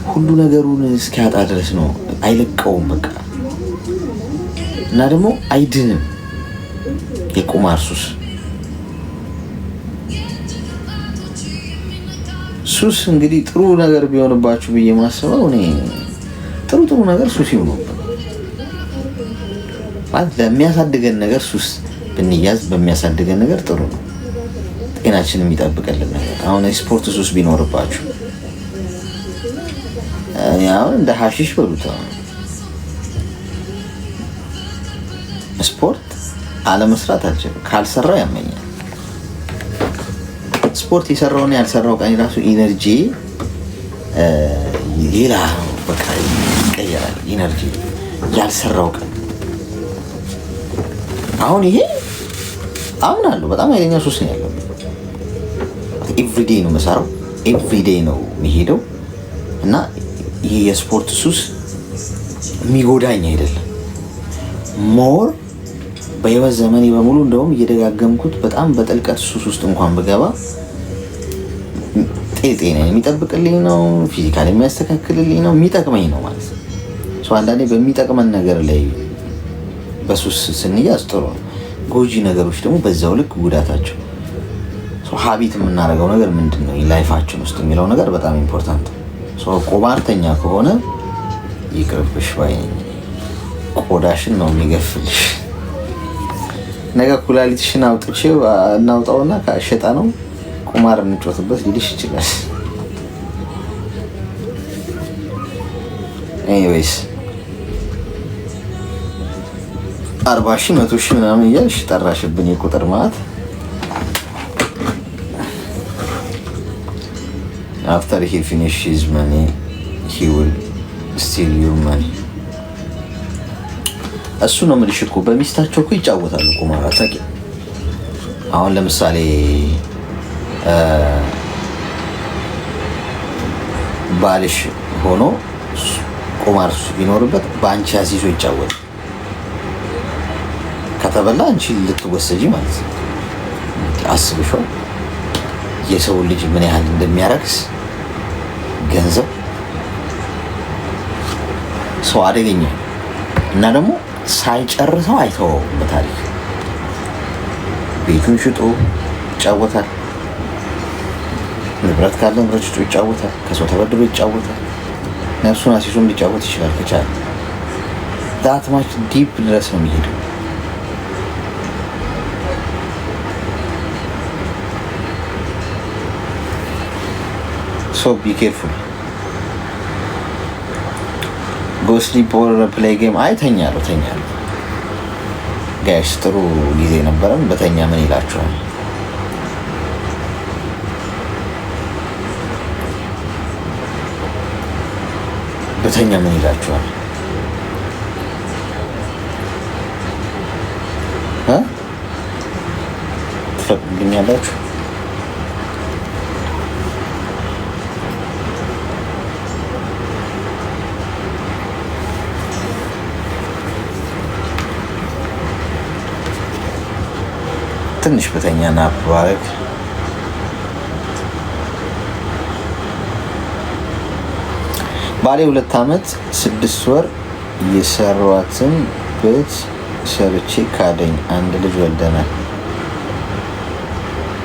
ሁሉ ነገሩን እስኪያጣ ድረስ ነው። አይለቀውም በቃ። እና ደግሞ አይድንም የቁማር ሱስ። ሱስ እንግዲህ ጥሩ ነገር ቢሆንባችሁ ብዬ ማስበው እኔ ጥሩ ነገር ሱስ ይሆኑብን ማለት ለሚያሳድገን ነገር ሱስ ብንያዝ በሚያሳድገን ነገር ጥሩ ነው። ጤናችንን የሚጠብቅልን ነገር። አሁን ስፖርት ሱስ ቢኖርባችሁ አሁን እንደ ሀሺሽ በሉት ስፖርት አለመስራት አልችልም። ካልሰራው ያመኛል። ስፖርት የሰራውን ያልሰራው ቀን ራሱ ኢነርጂ ሌላ በቃ ይቀየራል። ኢነርጂ ያልሰራው ቀን አሁን ይሄ አምናለሁ በጣም ኃይለኛ ሱስ ነው ያለው። ኤቭሪዴይ ነው የምሰራው፣ ኤቭሪዴይ ነው የሚሄደው እና ይሄ የስፖርት ሱስ የሚጎዳኝ አይደለም። ሞር በህይወት ዘመኔ በሙሉ እንደውም እየደጋገምኩት በጣም በጥልቀት ሱስ ውስጥ እንኳን ብገባ ጤና የሚጠብቅልኝ ነው፣ ፊዚካል የሚያስተካክልልኝ ነው፣ የሚጠቅመኝ ነው ማለት ነው። አንዳንዴ በሚጠቅመን ነገር ላይ በሱስ ስንያዝ ጥሩ ነው። ጎጂ ነገሮች ደግሞ በዛው ልክ ጉዳታቸው። ሀቢት የምናደርገው ነገር ምንድን ነው ላይፋችን ውስጥ የሚለው ነገር በጣም ኢምፖርታንት ነው። ቁማርተኛ ከሆነ ይቅርብሽ ባይ ቆዳሽን ነው የሚገፍልሽ። ነገ ኩላሊትሽን አውጥቼው እናውጣውና ካሸጣ ነው ቁማር እንጮትበት ሊልሽ ይችላል። ኤኒዌይስ 40,000 100,000 ምናምን እያልሽ ጠራሽብን የቁጥር ማለት after he finish his money he will steal your money። እሱ ነው የምልሽ እኮ በሚስታቸው እኮ ይጫወታሉ ቁማር አታውቂ። አሁን ለምሳሌ ባልሽ ሆኖ ቁማር ቢኖርበት በአንቺ አሲዞ ይጫወት ከተበላ አንቺ ልትወሰጂ ማለት ነው። አስብሽው የሰው ልጅ ምን ያህል እንደሚያረክስ ገንዘብ ሰው አደገኛ እና ደግሞ ሳይጨርሰው አይተወውም። በታሪክ ቤቱን ሽጦ ይጫወታል፣ ንብረት ካለ ንብረት ሽጦ ይጫወታል፣ ከሰው ተበድሮ ይጫወታል፣ ነፍሱን አሲዞም ሊጫወት ይችላል ከቻለ። ዳት ማች ዲፕ ድረስ ነው የሚሄደው። So be careful. Go sleep or play game. ተኛለሁ ጋይስ። ጥሩ ጊዜ ነበረን። በተኛ ምን ይላችኋል? በተኛ ምን ይላችኋል? ትፈቅዱልኛላችሁ? ትንሽ በተኛ ናፕ ባረግ ባሌ 2 ዓመት 6 ወር የሰሯትን ቤት ሰርቼ ካደኝ። አንድ ልጅ ወልደናል።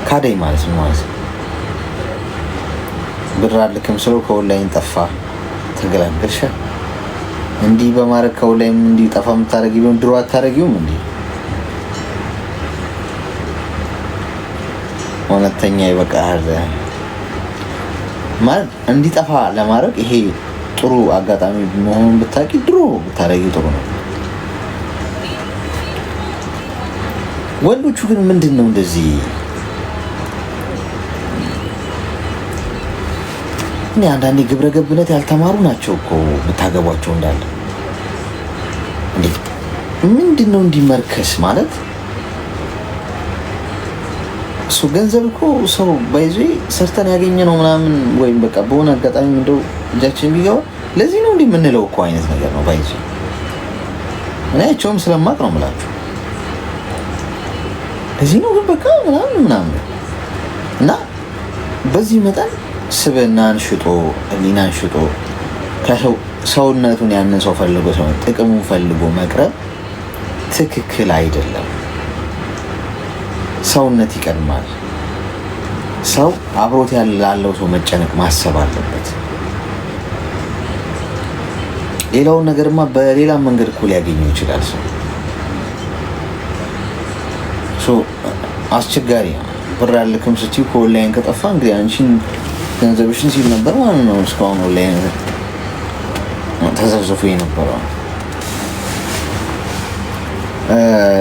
ካደኝ ማለት ነው ብር አልክም ስለው ከኦንላይን ጠፋ። ተገላገልሻ። እንዲህ በማድረግ ከኦንላይን እንዲህ ጠፋ የምታረጊ ቢሆን ድሮ አታረጊውም እንዴ? እውነተኛ ይበቃል ማለት እንዲጠፋ ለማድረግ ይሄ ጥሩ አጋጣሚ መሆኑን ብታውቂ ድሮ ብታረጊው ጥሩ ነው። ወንዶቹ ግን ምንድነው እንደዚህ እኔ አንዳንዴ ግብረ ገብነት ያልተማሩ ናቸው እኮ ብታገቧቸው እንዳለ እንዴ ምንድነው እንዲመርከስ ማለት እሱ ገንዘብ እኮ ሰው ባይዙ ሰርተን ያገኘ ነው ምናምን ወይም በቃ በሆነ አጋጣሚ እንደው እጃችን ቢገባ ለዚህ ነው እንዴ የምንለው እኮ አይነት ነገር ነው ባይዙ። እኔ አይቼውም ስለማቅ ነው የምላችሁ። ለዚህ ነው ግን በቃ ምናምን እና በዚህ መጠን ስብናን ሽጦ ህሊናን ሽጦ ሰውነቱን ያንን ሰው ፈልጎ ሰው ጥቅሙን ፈልጎ መቅረብ ትክክል አይደለም። ሰውነት ይቀድማል። ሰው አብሮት ያለው ሰው መጨነቅ ማሰብ አለበት። ሌላውን ነገርማ በሌላ መንገድ እኮ ሊያገኘው ይችላል። ሰው አስቸጋሪ ነው። ብር አልክም ስትይው ከኦንላይን ከጠፋ እንግዲህ አንቺን ገንዘብሽን ሲል ነበር ማለት ነው። እስካሁን ኦንላይን ተዘፍዝፎ የነበረው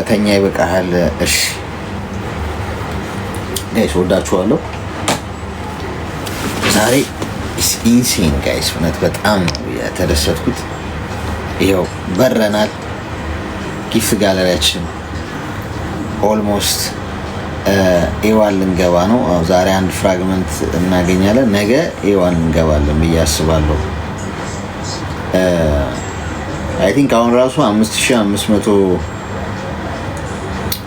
ተኛ ይበቃሃል። እሺ ጋይስ ወዳችኋለሁ። ዛሬ ኢንሴን ጋይስ፣ እውነት በጣም ነው የተደሰትኩት። ይኸው በረናል። ጊፍት ጋለሪያችን ኦልሞስት ኤዋን ልንገባ ነው። ዛሬ አንድ ፍራግመንት እናገኛለን። ነገ ኤዋን እንገባለን ብዬ አስባለሁ። አይ ቲንክ አሁን ራሱ 5500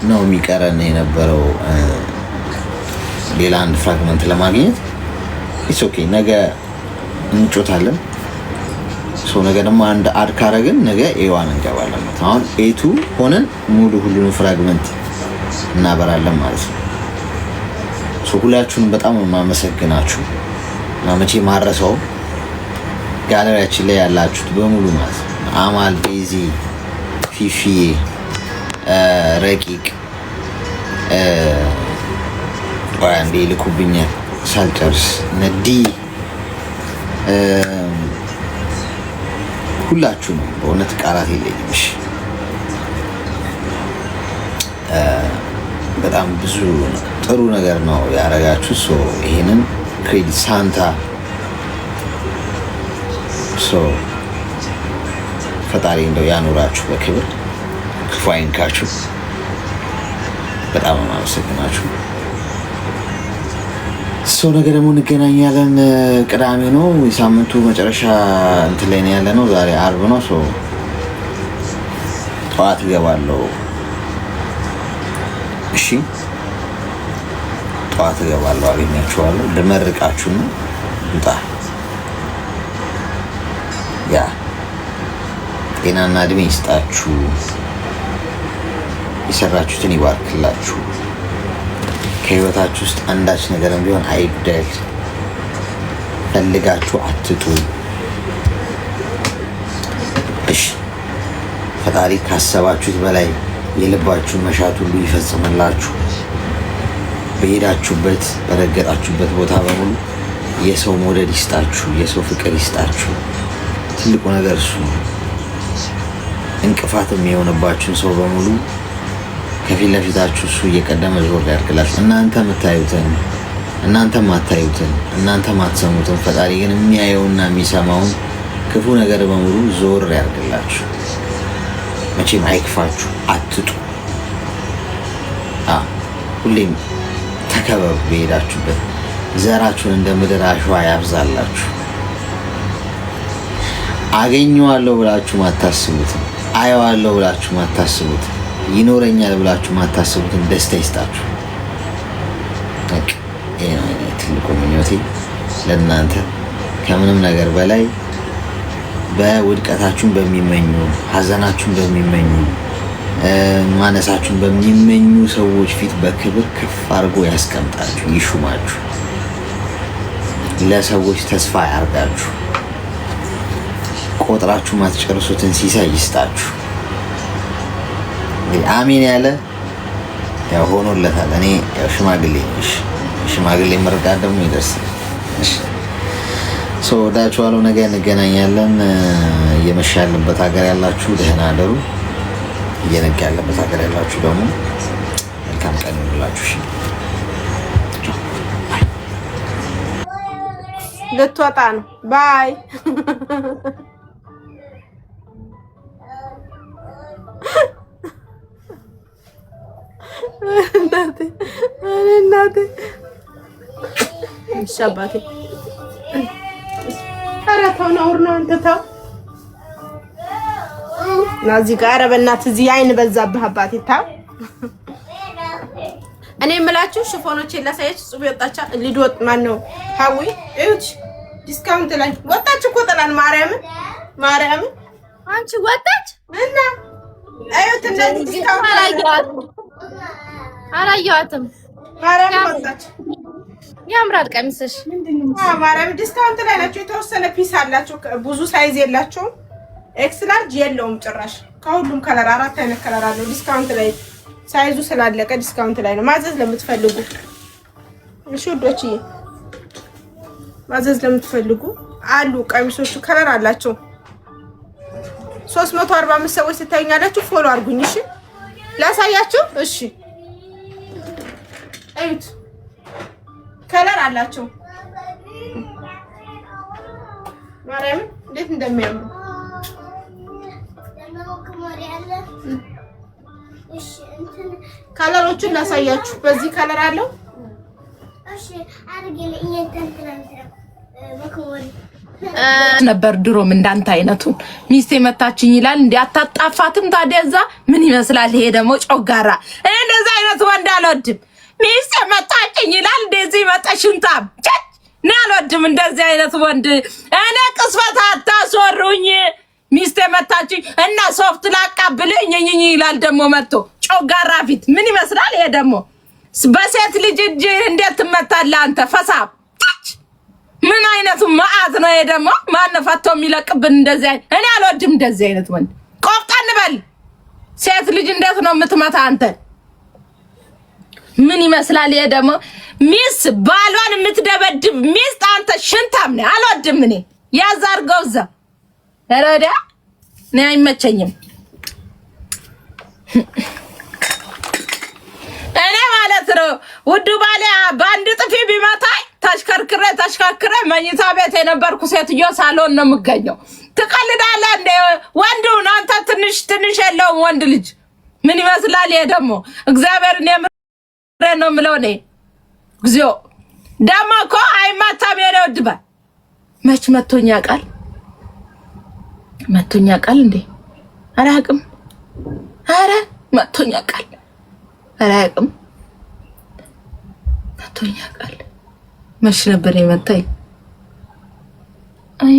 ነው የሚቀረን የነበረው ሌላ አንድ ፍራግመንት ለማግኘት። ኢትስ ኦኬ፣ ነገ እንጮታለን። ነገ ደግሞ አንድ አድ ካረግን ነገ ኤዋን እንገባለን። አሁን ኤቱ ሆነን ሙሉ ሁሉንም ፍራግመንት እናበራለን ማለት ነው። ሁላችሁንም በጣም የማመሰግናችሁ እና መቼ ማረሰው ጋለሪያችን ላይ ያላችሁት በሙሉ ማለት ነው። አማል፣ ቤዚ፣ ፊፊዬ፣ ረቂቅ አንዴ ይልኩብኛል ሳልጨርስ ነዲ፣ ሁላችሁም በእውነት ቃላት የለኝም። እሺ በጣም ብዙ ጥሩ ነገር ነው ያደረጋችሁ። ይሄንን ክሬዲት ሳንታ ፈጣሪ እንደው ያኑራችሁ በክብር ክፉ አይንካችሁ። በጣም አመሰግናችሁ። ነገ ደግሞ እንገናኛለን። ቅዳሜ ነው የሳምንቱ መጨረሻ እንትን ላይ ነው ያለ ነው። ዛሬ አርብ ነው። ጠዋት እገባለሁ። እሺ ጠዋት እገባለሁ፣ አገኛችኋለሁ። ልመርቃችሁ ነው። እንጣ ያ ጤናና እድሜ ይስጣችሁ፣ የሰራችሁትን ይባርክላችሁ፣ ከህይወታችሁ ውስጥ አንዳች ነገርም ቢሆን አይጉደል፣ ፈልጋችሁ አትጡ። እሺ ፈጣሪ ካሰባችሁት በላይ የልባችሁን መሻት ሁሉ ይፈጽምላችሁ። በሄዳችሁበት በረገጣችሁበት ቦታ በሙሉ የሰው መውደድ ይስጣችሁ፣ የሰው ፍቅር ይስጣችሁ። ትልቁ ነገር እሱ ነው። እንቅፋት የሚሆንባችሁን ሰው በሙሉ ከፊት ለፊታችሁ እሱ እየቀደመ ዞር ያድርግላችሁ። እናንተ የምታዩትን፣ እናንተ ማታዩትን፣ እናንተ ማትሰሙትን ፈጣሪ ግን የሚያየውና የሚሰማውን ክፉ ነገር በሙሉ ዞር ያድርግላችሁ። መቼም አይክፋችሁ፣ አትጡ። ሁሌም ተከበሩ። በሄዳችሁበት ዘራችሁን እንደ ምድር አሸዋ ያብዛላችሁ። አገኘዋለሁ ብላችሁ ማታስቡትን፣ አየዋለሁ ብላችሁ ማታስቡትን፣ ይኖረኛል ብላችሁ ማታስቡትን ደስታ ይስጣችሁ። ይሄ ነው ትልቁ ምኞቴ ለእናንተ። ከምንም ነገር በላይ በውድቀታችሁን በሚመኙ፣ ሀዘናችሁን በሚመኙ፣ ማነሳችሁን በሚመኙ ሰዎች ፊት በክብር ከፍ አድርጎ ያስቀምጣችሁ፣ ይሹማችሁ፣ ለሰዎች ተስፋ ያርጋችሁ፣ ቆጥራችሁ ማትጨርሱትን ሲሳይ ይስጣችሁ። አሜን ያለ ያው ሆኖለታል። እኔ ያው ሽማግሌ ምርቃት ደግሞ ይደርሳል። ወዳችኋለሁ። ነገ እንገናኛለን። እየመሸ ያለበት ሀገር ያላችሁ ደህና አደሩ። እየነጋ ያለበት ሀገር ያላችሁ ደግሞ መልካም ቀን ይሁንላችሁ። ልትወጣ ነው። ባይ እናቴ ሻባቴ ኧረ ተው ነውር ነው። አንተ ተው እና እዚህ ጋር ኧረ በእናትህ እዚህ አይን በዛብህ አባቴ ተው። እኔ የምላችሁ ሽፎኖቼን ላሳያችሁ። ጽቤ ወጣቻ ሊድ ወጥ ማን ነው ሀዊ እዩት። ዲስካውንት ላይ ወጣች እኮ ጥላን ማርያምን አንቺ ወጣች እና አዩት እንደዚህ ዲስካውንት አላየኋትም። ማርያምን ወጣች። ያምራል ቀሚስሽ። ማርያም ዲስካውንት ላይ ናቸው። የተወሰነ ፒስ አላቸው። ብዙ ሳይዝ የላቸውም። ኤክስ ላርጅ የለውም ጭራሽ። ከሁሉም ከለር 4 አይነት ከለር አለው። ዲስካውንት ላይ ሳይዙ ስላለቀ ዲስካውንት ላይ ነው። ማዘዝ ለምትፈልጉ እሺ ውዶችዬ፣ ማዘዝ ለምትፈልጉ አሉ ቀሚሶቹ ከለር አላቸው። 345 ሰዎች ስታዩኛላችሁ ፎሎ አድርጉኝ። እሺ ላሳያችሁ። እሺ እዩት፣ ከለር አላቸው። ማርያም እንዴት እንደሚያምሩ ከለሮቹን ላሳያችሁ። በዚህ ከለር አለው። ነበር ድሮም እንዳንተ አይነቱን ሚስቴ መታችኝ ይላል። እንዴ አታጣፋትም ታዲያ? እዛ ምን ይመስላል? ይሄ ደግሞ ጮጋራ። እኔ እንደዛ አይነት ወንድ አልወድም። ሚስቴ መታችኝ ይላል። እንደዚህ መጣሽንታም እኔ አልወድም እንደዚህ አይነት ወንድ። እኔ ቅስፈት አታስወሩኝ። ሚስቴ መታችኝ እና ሶፍት ላቃብልኝ ይላል። ደግሞ መጥቶ ጮጋራ ፊት ምን ይመስላል? ይሄ ደግሞ በሴት ልጅ እጅ እንዴት ትመታለህ አንተ ፈሳብ? ምን አይነቱ መዓት ነው ይሄ ደግሞ? ማን ፈቶ የሚለቅብን እንደዚህ አይነት? እኔ አልወድም እንደዚህ አይነት ወንድ። ቆፍጠን በል። ሴት ልጅ እንዴት ነው የምትመታ አንተ? ምን ይመስላል ይሄ ደግሞ? ሚስት ባሏን የምትደበድብ ሚስት አንተ ሽንታም ነህ። አልወድም እኔ። ያዛርገው እዛ ረዳ እኔ አይመቸኝም። እኔ ማለት ነው ውዱ ባለ በአንድ ጥፊ ቢመታኝ ተሽከርክሬ መኝታ ቤት የነበርኩ ሴትዮ ሳሎን ነው የምገኘው። ትቀልዳለህ እንደ ወንዱን አንተ ትንሽ የለውም ወንድ ልጅ። ምን ይመስላል ይሄ ደግሞ? እግዚአብሔርን የምሬ ነው የምለው እኔ። እግዚኦ ደግሞ እኮ አይማታም የኔ ውድ ባል። መች መቶኛ ቃል እንዴ? አላውቅም። ኧረ መቶኛ ቃል አላውቅም። መቶኛ ቃል መች ነበር የመታኝ? አይ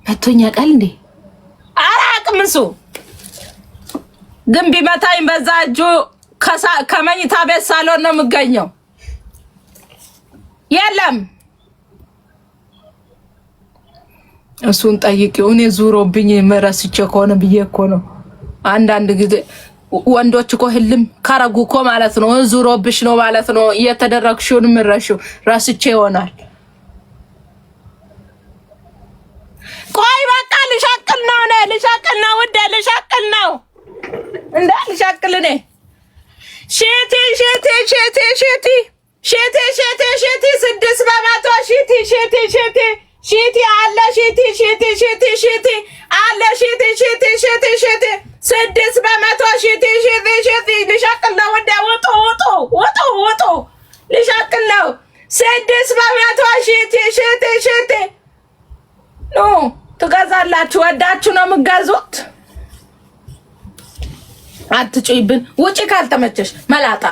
መቶኛ ቃል እንዴ? አላውቅም። እሱ ግን ቢመታኝ በዛ እጁ ከመኝታ ቤት ሳሎን ነው የምገኘው። የለም እሱን ጠይቂው። እኔ ዙሮብኝ መረስቼ ከሆነ ብዬ እኮ ነው። አንዳንድ ጊዜ ወንዶች እኮ ህልም ካረጉ እኮ ማለት ነው ዙሮብሽ ነው ማለት ነው። እየተደረግሽውን ምረሽው ረስቼ ይሆናል። ቆይ በቃ ልሻቅል ነው ውዴ፣ ልሻቅል ነው እንደ ልሻቅል እኔ ሺቲ 6% ሺቲ አለ ሺቲ አለ ሺቲ 6% ሺቲ ልሻቅል ነው ወደ ውጡ ልሻቅል ነው 6% ሺቲ ኖ ትገዛላችሁ። ወዳችሁ ነው የምትገዙት። አትጩይብን። ውጪ ካልተመቸሽ መላጣ